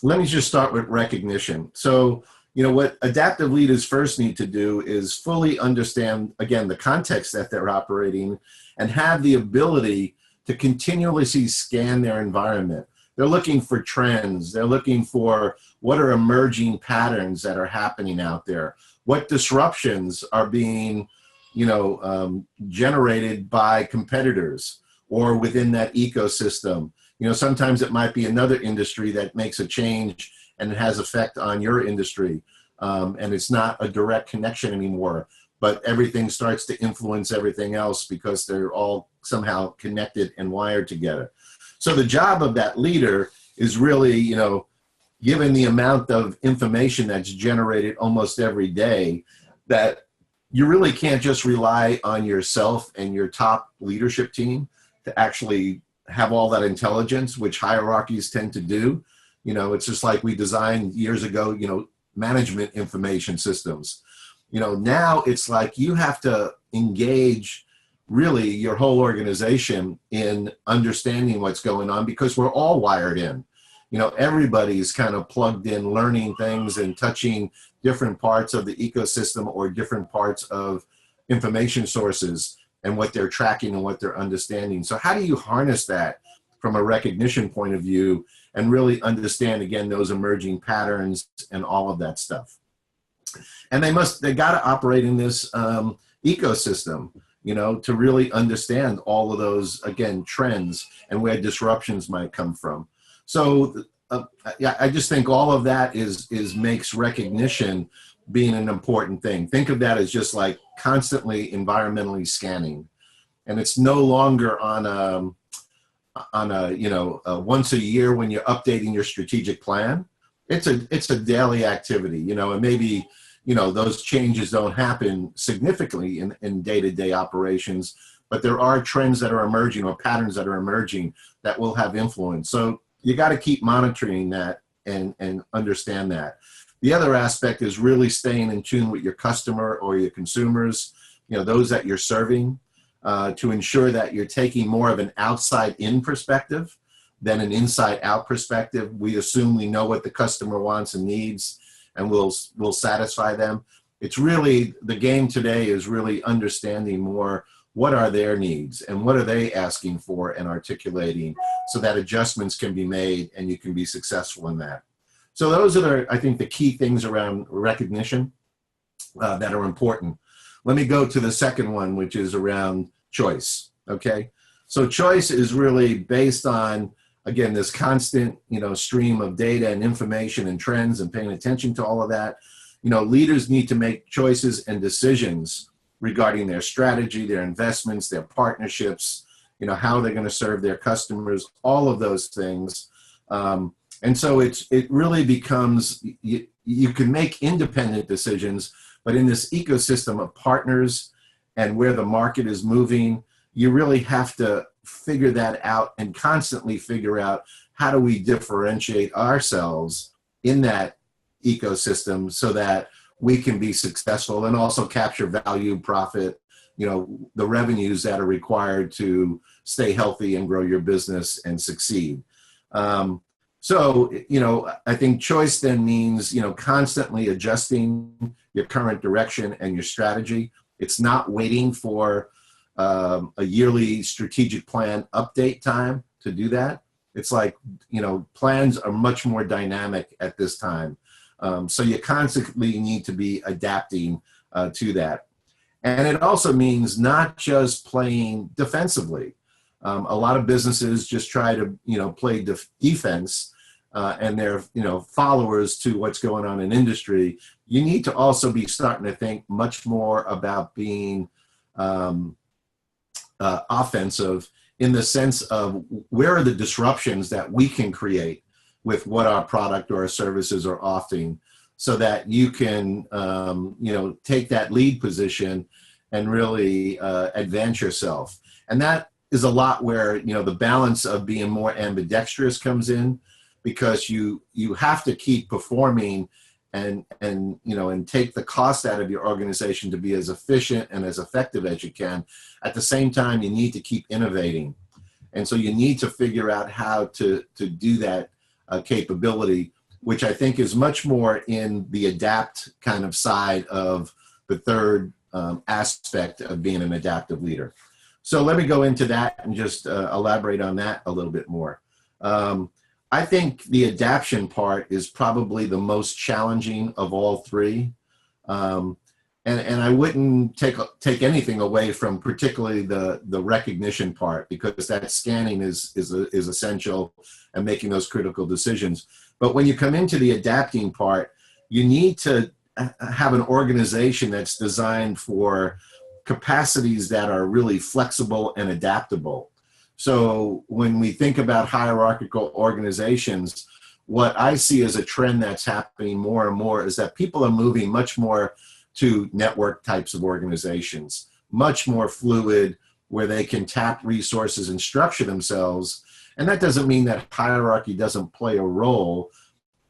Let me just start with recognition. So, what adaptive leaders first need to do is fully understand, again, the context that they're operating and have the ability to continuously scan their environment. They're looking for trends. They're looking for what are emerging patterns that are happening out there. What disruptions are being, generated by competitors or within that ecosystem. Sometimes it might be another industry that makes a change and it has effect on your industry. And it's not a direct connection anymore, but everything starts to influence everything else because they're all somehow connected and wired together. So the job of that leader is really, given the amount of information that's generated almost every day, that you really can't just rely on yourself and your top leadership team to actually have all that intelligence, which hierarchies tend to do. It's just like we designed years ago, management information systems. Now it's like you have to engage really your whole organization in understanding what's going on, because we're all wired in. Everybody's kind of plugged in, learning things and touching different parts of the ecosystem or different parts of information sources and what they're tracking and what they're understanding. So how do you harness that from a recognition point of view and really understand, again, those emerging patterns and all of that stuff? And they got to operate in this ecosystem, to really understand all of those, again, trends and where disruptions might come from. So I just think all of that makes recognition being an important thing. Think of that as just like constantly environmentally scanning, and it's no longer on a once a year when you're updating your strategic plan. It's a daily activity, and maybe those changes don't happen significantly in day-to-day operations, but there are trends that are emerging or patterns that are emerging that will have influence. So you got to keep monitoring that and understand that. The other aspect is really staying in tune with your customer or your consumers, those that you're serving, to ensure that you're taking more of an outside-in perspective than an inside-out perspective. We assume we know what the customer wants and needs, and we'll satisfy them. It's really, the game today is really understanding more what are their needs and what are they asking for and articulating, so that adjustments can be made and you can be successful in that. So those are, I think, the key things around recognition that are important. Let me go to the second one, which is around choice, okay? So choice is really based on, again, this constant, stream of data and information and trends, and paying attention to all of that. Leaders need to make choices and decisions regarding their strategy, their investments, their partnerships, how they're going to serve their customers, all of those things. And so it really becomes, you can make independent decisions, but in this ecosystem of partners and where the market is moving, you really have to figure that out and constantly figure out, how do we differentiate ourselves in that ecosystem so that we can be successful and also capture value, profit, the revenues that are required to stay healthy and grow your business and succeed. So, I think choice then means, constantly adjusting your current direction and your strategy. It's not waiting for a yearly strategic plan update time to do that. It's like, plans are much more dynamic at this time. So you constantly need to be adapting to that. And it also means not just playing defensively. A lot of businesses just try to, play defense, and they're, followers to what's going on in industry. You need to also be starting to think much more about being offensive, in the sense of, where are the disruptions that we can create with what our product or our services are offering, so that you can, take that lead position and really advance yourself. And that is a lot where, the balance of being more ambidextrous comes in, because you have to keep performing and take the cost out of your organization to be as efficient and as effective as you can. At the same time, you need to keep innovating. And so you need to figure out how to do that capability which I think is much more in the adapt kind of side of the third aspect of being an adaptive leader. So let me go into that and just elaborate on that a little bit more. I think the adaptation part is probably the most challenging of all three. And I wouldn't take anything away from particularly the recognition part, because that scanning is essential and making those critical decisions. But when you come into the adapting part, you need to have an organization that's designed for capacities that are really flexible and adaptable. So when we think about hierarchical organizations, what I see as a trend that's happening more and more is that people are moving much more to network types of organizations, much more fluid, where they can tap resources and structure themselves. And that doesn't mean that hierarchy doesn't play a role,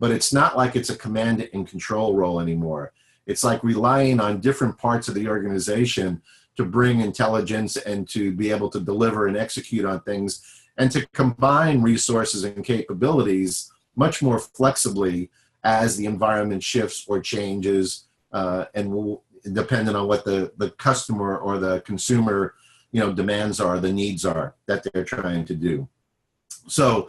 but it's not like it's a command and control role anymore. It's like relying on different parts of the organization to bring intelligence and to be able to deliver and execute on things, and to combine resources and capabilities much more flexibly as the environment shifts or changes, and will, depending on what the customer or the consumer, demands are, the needs are that they're trying to do. So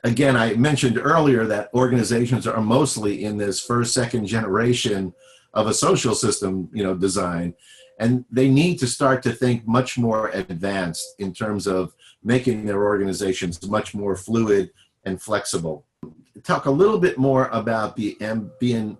again, I mentioned earlier that organizations are mostly in this first, second generation of a social system, design, and they need to start to think much more advanced in terms of making their organizations much more fluid and flexible. Talk a little bit more about becoming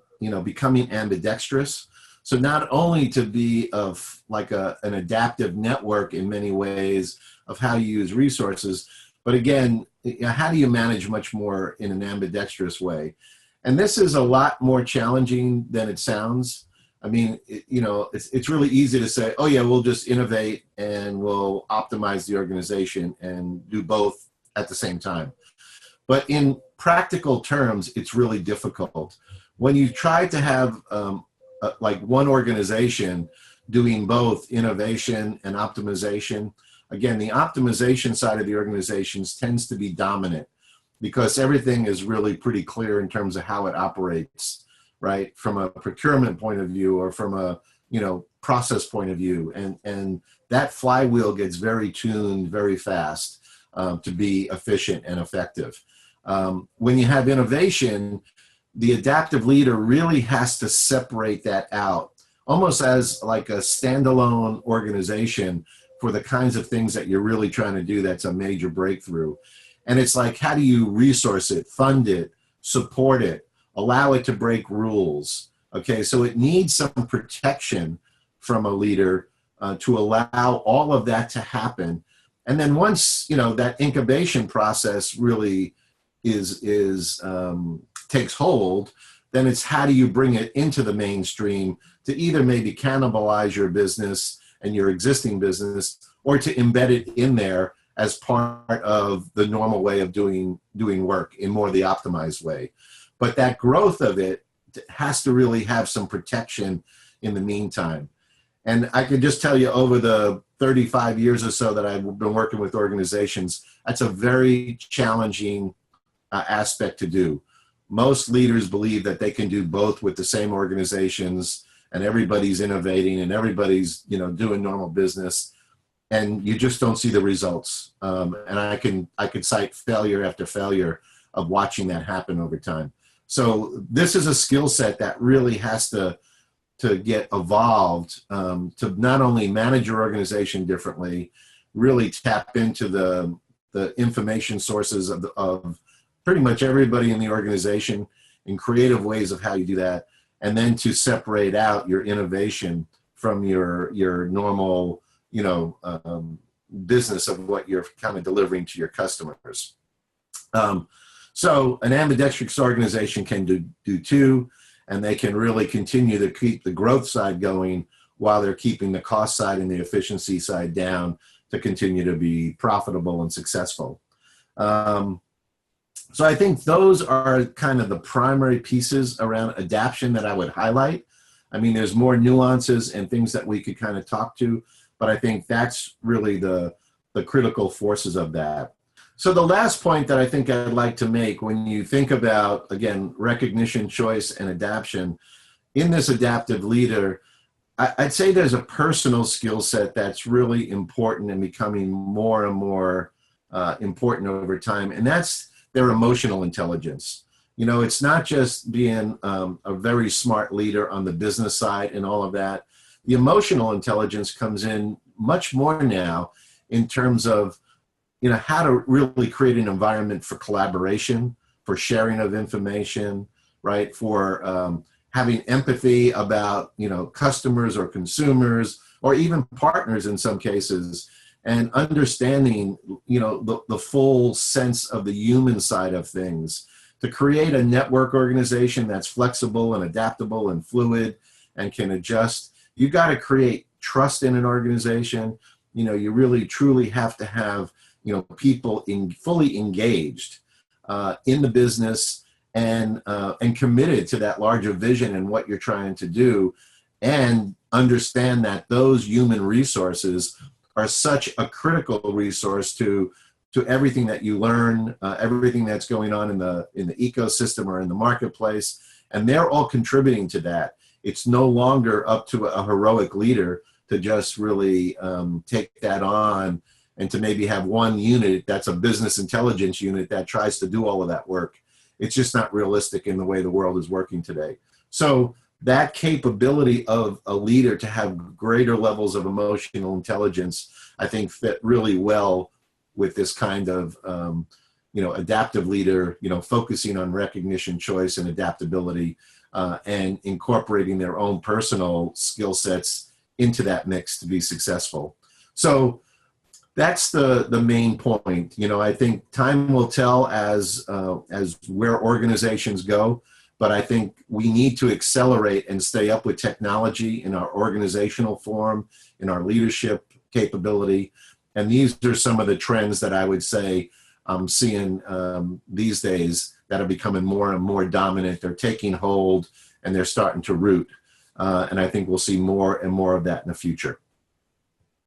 ambidextrous. So not only to be of like an adaptive network in many ways of how you use resources, but again, how do you manage much more in an ambidextrous way? And this is a lot more challenging than it sounds. I mean, it's really easy to say, oh yeah, we'll just innovate and we'll optimize the organization and do both at the same time. But in practical terms, it's really difficult. When you try to have like one organization doing both innovation and optimization, again, the optimization side of the organizations tends to be dominant because everything is really pretty clear in terms of how it operates, right? From a procurement point of view or from a, process point of view. And that flywheel gets very tuned very fast to be efficient and effective. When you have innovation, the adaptive leader really has to separate that out, almost as like a standalone organization for the kinds of things that you're really trying to do that's a major breakthrough. And it's like, how do you resource it, fund it, support it, allow it to break rules? Okay, so it needs some protection from a leader to allow all of that to happen. And then once, that incubation process really takes hold, then it's how do you bring it into the mainstream to either maybe cannibalize your business and your existing business, or to embed it in there as part of the normal way of doing work in more the optimized way. But that growth of it has to really have some protection in the meantime. And I can just tell you, over the 35 years or so that I've been working with organizations, that's a very challenging aspect to do. Most leaders believe that they can do both with the same organizations, and everybody's innovating and everybody's doing normal business, and you just don't see the results. And I could cite failure after failure of watching that happen over time. So this is a skill set that really has to get evolved to not only manage your organization differently, really tap into the information sources of pretty much everybody in the organization in creative ways of how you do that, and then to separate out your innovation from your normal, business of what you're kind of delivering to your customers. So an ambidextrous organization can do two, and they can really continue to keep the growth side going while they're keeping the cost side and the efficiency side down to continue to be profitable and successful. So I think those are kind of the primary pieces around adaptation that I would highlight. I mean, there's more nuances and things that we could kind of talk to, but I think that's really the critical forces of that. So the last point that I think I'd like to make, when you think about, again, recognition, choice, and adaptation, in this adaptive leader, I'd say there's a personal skill set that's really important and becoming more and more important over time, and that's their emotional intelligence. You know, it's not just being a very smart leader on the business side and all of that. The emotional intelligence comes in much more now in terms of, you know, how to really create an environment for collaboration, for sharing of information, right? For having empathy about, you know, customers or consumers or even partners in some cases, and understanding, you know, the full sense of the human side of things, to create a network organization that's flexible and adaptable and fluid and can adjust. You've got to create trust in an organization. You know, you really truly have to have, you know, people fully engaged in the business and committed to that larger vision and what you're trying to do, and understand that those human resources are such a critical resource to everything that you learn, everything that's going on in the ecosystem or in the marketplace, and they're all contributing to that. It's no longer up to a heroic leader to just really take that on and to maybe have one unit that's a business intelligence unit that tries to do all of that work. It's just not realistic in the way the world is working today. So that capability of a leader to have greater levels of emotional intelligence, I think, fit really well with this kind of, you know, adaptive leader, you know, focusing on recognition, choice, and adaptability, and incorporating their own personal skill sets into that mix to be successful. So that's the main point. You know, I think time will tell as where organizations go, but I think we need to accelerate and stay up with technology in our organizational form, in our leadership capability. And these are some of the trends that I would say I'm seeing these days that are becoming more and more dominant. They're taking hold and they're starting to root. And I think we'll see more and more of that in the future.